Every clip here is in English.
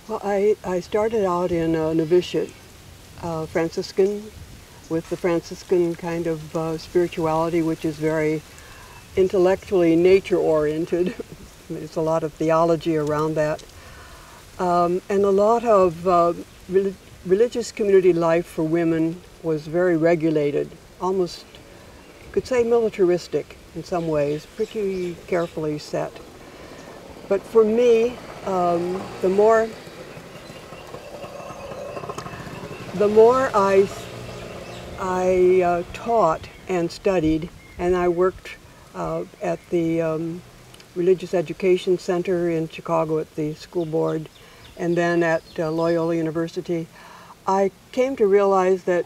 Well, I started out in a novitiate, Franciscan, with the Franciscan kind of spirituality, which is very intellectually nature-oriented. There's a lot of theology around that. And a lot of religious community life for women was very regulated, almost, you could say, militaristic in some ways, pretty carefully set. But for me, the more I taught and studied, and I worked at the Religious Education Center in Chicago at the school board, and then at Loyola University, I came to realize that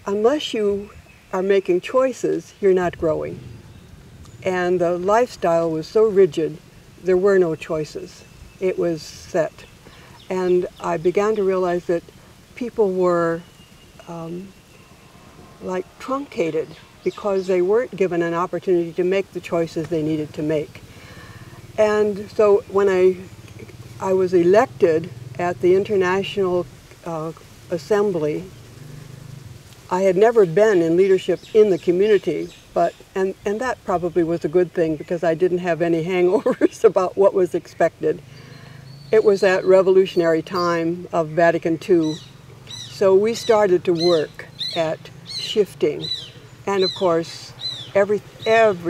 unless you are making choices, you're not growing. And the lifestyle was so rigid, there were no choices. It was set. And I began to realize that people were like truncated because they weren't given an opportunity to make the choices they needed to make. And so when I was elected at the International Assembly, I had never been in leadership in the community, and that probably was a good thing because I didn't have any hangovers about what was expected. It was that revolutionary time of Vatican II. So we started to work at shifting. And of course, every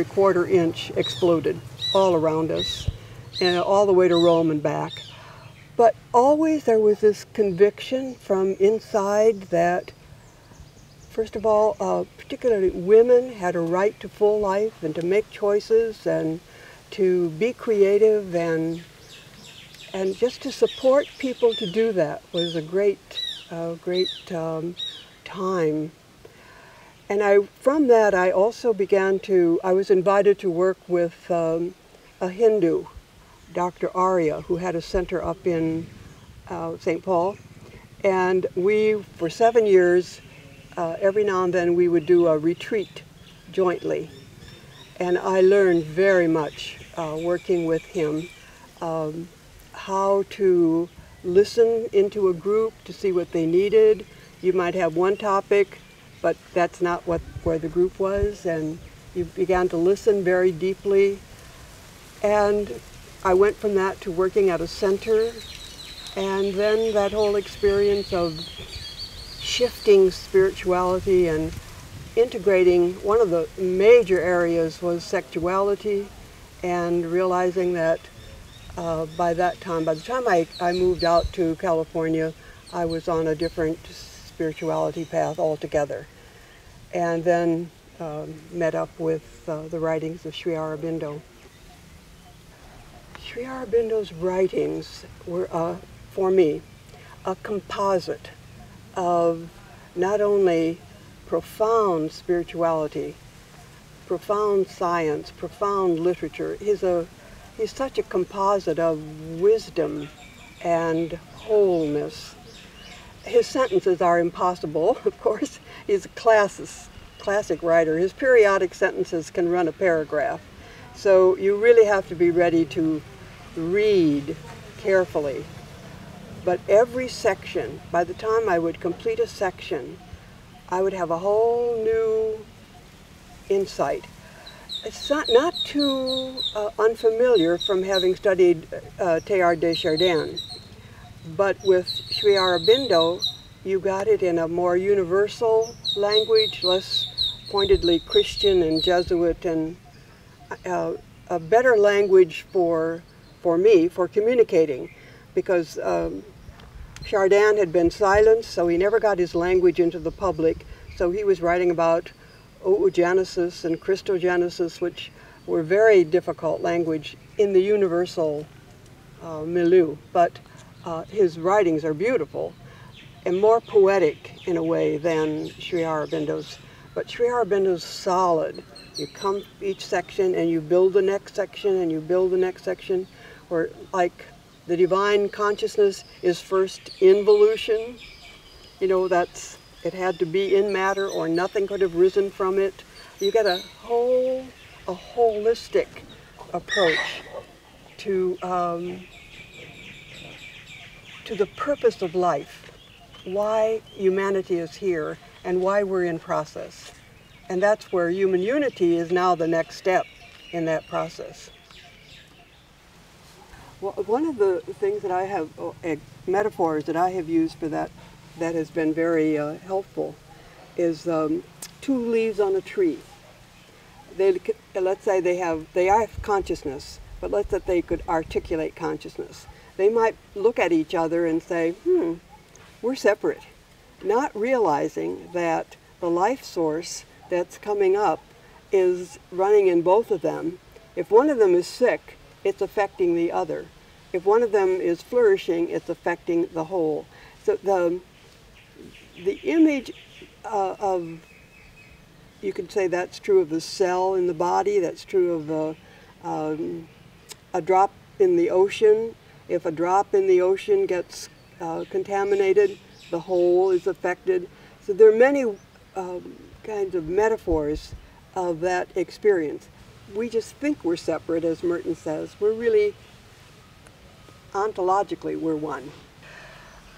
quarter inch exploded all around us, and all the way to Rome and back. But always there was this conviction from inside that, first of all, particularly women had a right to full life and to make choices and to be creative, and just to support people to do that was a great time. And from that, I also I was invited to work with a Hindu, Dr. Arya, who had a center up in St. Paul. And for 7 years, every now and then we would do a retreat jointly. And I learned very much working with him, how to listen into a group to see what they needed. You might have one topic, but that's not where the group was, and you began to listen very deeply. And I went from that to working at a center, and then that whole experience of shifting spirituality and integrating. One of the major areas was sexuality, and realizing that by the time I moved out to California, I was on a different spirituality path altogether. And then met up with the writings of Sri Aurobindo. Sri Aurobindo's writings were, for me, a composite of not only profound spirituality, profound science, profound literature. He's such a composite of wisdom and wholeness. His sentences are impossible, of course. He's a classic writer. His periodic sentences can run a paragraph. So you really have to be ready to read carefully. But every section, by the time I would complete a section, I would have a whole new insight. It's not too unfamiliar from having studied Teilhard de Chardin. But with Sri Aurobindo, you got it in a more universal language, less pointedly Christian and Jesuit, and a better language for me, for communicating, because Chardin had been silenced, so he never got his language into the public. So he was writing about oogenesis and Christogenesis, which were very difficult language in the universal milieu. But his writings are beautiful and more poetic in a way than Sri Aurobindo's. But Sri Aurobindo's solid. You come each section and you build the next section and you build the next section, where like the divine consciousness is first involution. You know, it had to be in matter or nothing could have risen from it. You get a holistic approach to to the purpose of life, why humanity is here and why we're in process. And that's where human unity is now the next step in that process. Well, one of the things that I have, metaphors that I have used for that has been very helpful is 2 leaves on a tree. Let's say they have consciousness, but let's say they could articulate consciousness. They might look at each other and say, we're separate, not realizing that the life source that's coming up is running in both of them. If one of them is sick, it's affecting the other. If one of them is flourishing, it's affecting the whole. So the image of, you could say that's true of the cell in the body, that's true of a drop in the ocean. If a drop in the ocean gets contaminated, the whole is affected. So there are many kinds of metaphors of that experience. We just think we're separate, as Merton says. We're really, ontologically, we're one.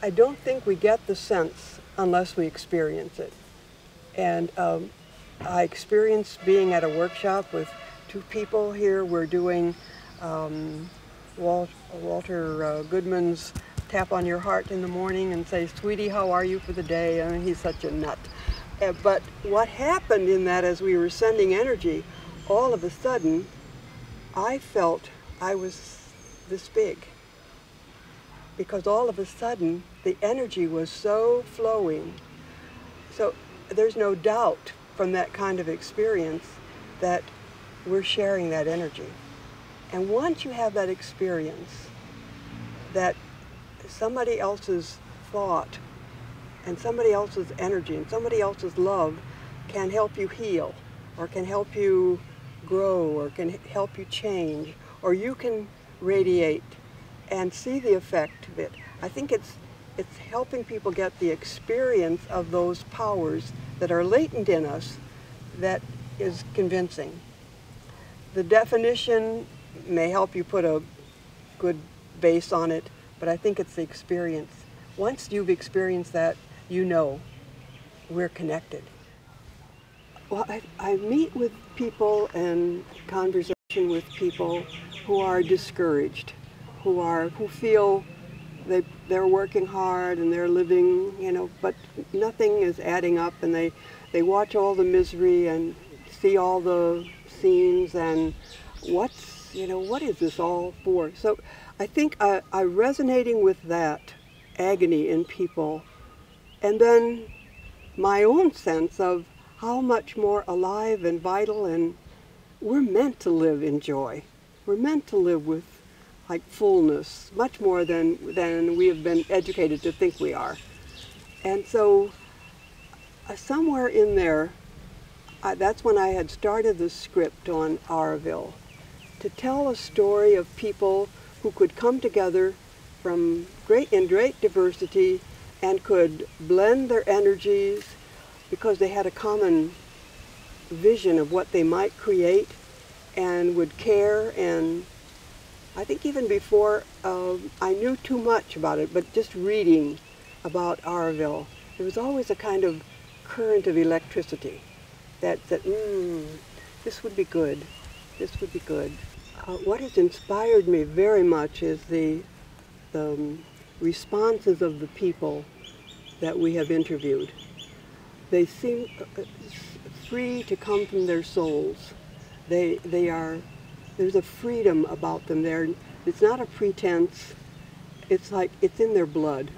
I don't think we get the sense unless we experience it. And I experienced being at a workshop with 2 people here. We're doing Walter Goodman's Tap on Your Heart in the morning and say, "Sweetie, how are you for the day?" I mean, he's such a nut. But what happened in that, as we were sending energy, all of a sudden, I felt I was this big. Because all of a sudden, the energy was so flowing. So there's no doubt from that kind of experience that we're sharing that energy. And once you have that experience, that somebody else's thought and somebody else's energy and somebody else's love can help you heal, or can help you grow, or can help you change, or you can radiate and see the effect of it. I think it's helping people get the experience of those powers that are latent in us that is convincing. The definition may help you put a good base on it, but I think it's the experience. Once you've experienced that, you know we're connected. Well, I meet with people and conversation with people who are discouraged, who feel they're working hard and they're living, but nothing is adding up, and they watch all the misery and see all the scenes, and what is this all for? So I think I'm resonating with that agony in people, and then my own sense of how much more alive and vital, and we're meant to live in joy. We're meant to live with fullness, much more than we have been educated to think we are. And so somewhere in there, that's when I had started the script on Auroville, to tell a story of people who could come together in great diversity and could blend their energies because they had a common vision of what they might create and would care. And I think even before I knew too much about it, but just reading about Auroville, there was always a kind of current of electricity that this would be good, this would be good. What has inspired me very much is the responses of the people that we have interviewed. They seem free to come from their souls. There's a freedom about them there. It's not a pretense. It's like it's in their blood.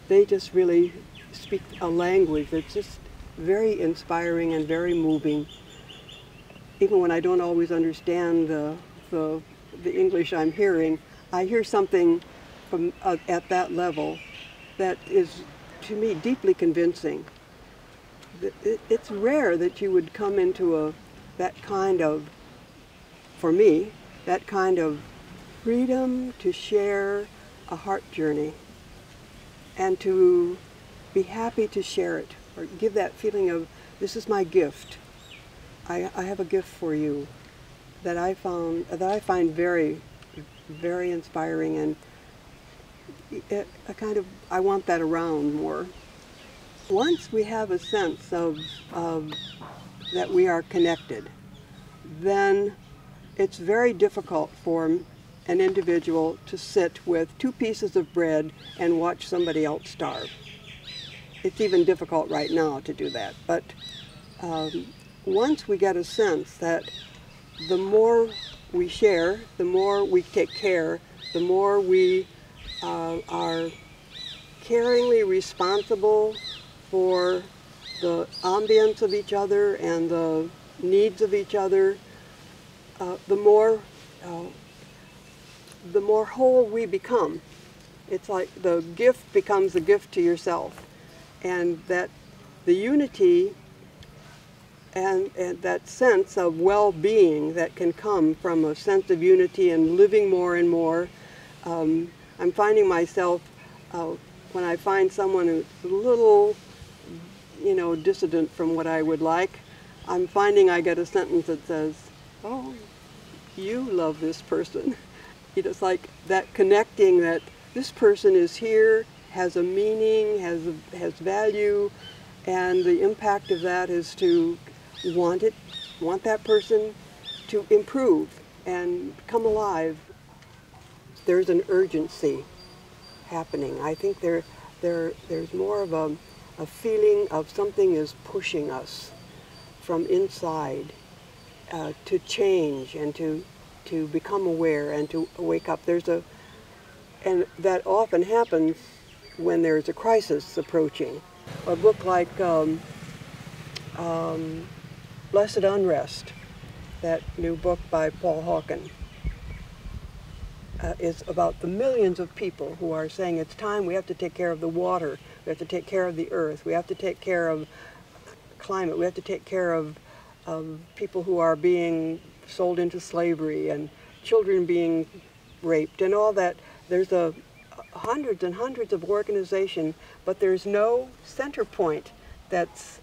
They just really speak a language that's just very inspiring and very moving. Even when I don't always understand the English I'm hearing, I hear something from at that level that is, to me, deeply convincing. It's rare that you would come into that kind of, for me, that kind of freedom to share a heart journey and to be happy to share it, or give that feeling of, this is my gift. I have a gift for you that I find very, very inspiring, I want that around more. Once we have a sense of that we are connected, then it's very difficult for an individual to sit with 2 pieces of bread and watch somebody else starve. It's even difficult right now to do that. But once we get a sense that the more we share, the more we take care, the more we are caringly responsible for the ambience of each other and the needs of each other, the more whole we become. It's like the gift becomes a gift to yourself, and that the unity and that sense of well-being that can come from a sense of unity and living more and more. I'm finding myself, when I find someone who's a little, dissident from what I would like, I'm finding I get a sentence that says, "Oh, you love this person." It's like that connecting, that this person is here, has a meaning, has value, and the impact of that is to want that person to improve and come alive. There's an urgency happening. I think there's more of a feeling of something is pushing us from inside to change and to become aware and to wake up. And that often happens when there's a crisis approaching. A book like Blessed Unrest, that new book by Paul Hawken, is about the millions of people who are saying it's time, we have to take care of the water, we have to take care of the earth, we have to take care of climate, we have to take care of people who are being sold into slavery and children being raped and all that. There's hundreds and hundreds of organizations, but there's no center point that's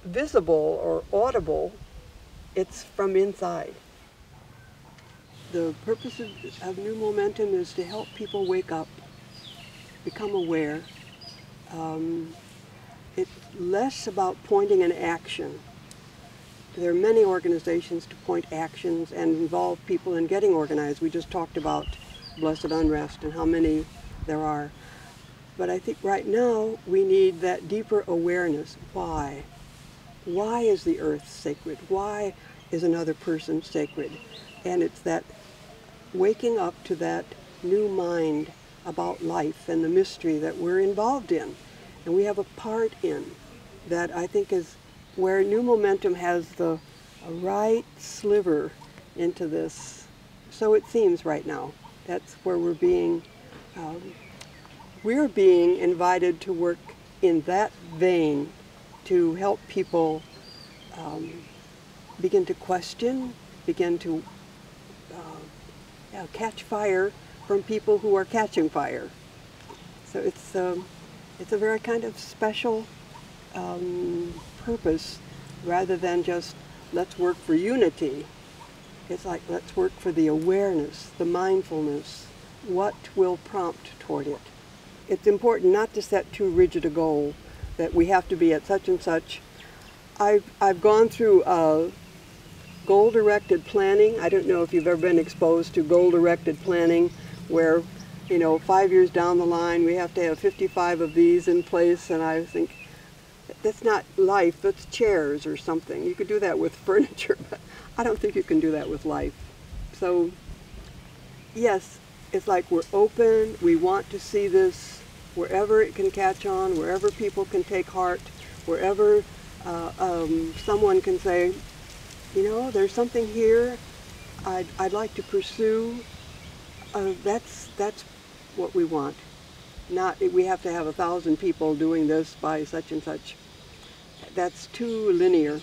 visible or audible. It's from inside. The purpose of New Momentum is to help people wake up, become aware. It's less about pointing an action. There are many organizations to point actions and involve people in getting organized. We just talked about Blessed Unrest and how many there are. But I think right now we need that deeper awareness. Why? Why is the earth sacred? Why is another person sacred? And it's that waking up to that new mind about life and the mystery that we're involved in and we have a part in, that I think is where New Momentum has a right sliver into this. So it seems right now. That's where we're being invited to work in that vein, to help people begin to question, begin to catch fire from people who are catching fire. So it's a very kind of special purpose, rather than just let's work for unity. It's like let's work for the awareness, the mindfulness, what will prompt toward it. It's important not to set too rigid a goal that we have to be at such and such. I've gone through goal-directed planning. I don't know if you've ever been exposed to goal-directed planning, where 5 years down the line we have to have 55 of these in place, and I think that's not life, that's chairs or something. You could do that with furniture, but I don't think you can do that with life. So yes, it's like we're open, we want to see this wherever it can catch on, wherever people can take heart, wherever someone can say, there's something here I'd like to pursue. That's what we want. Not we have to have 1,000 people doing this by such and such. That's too linear.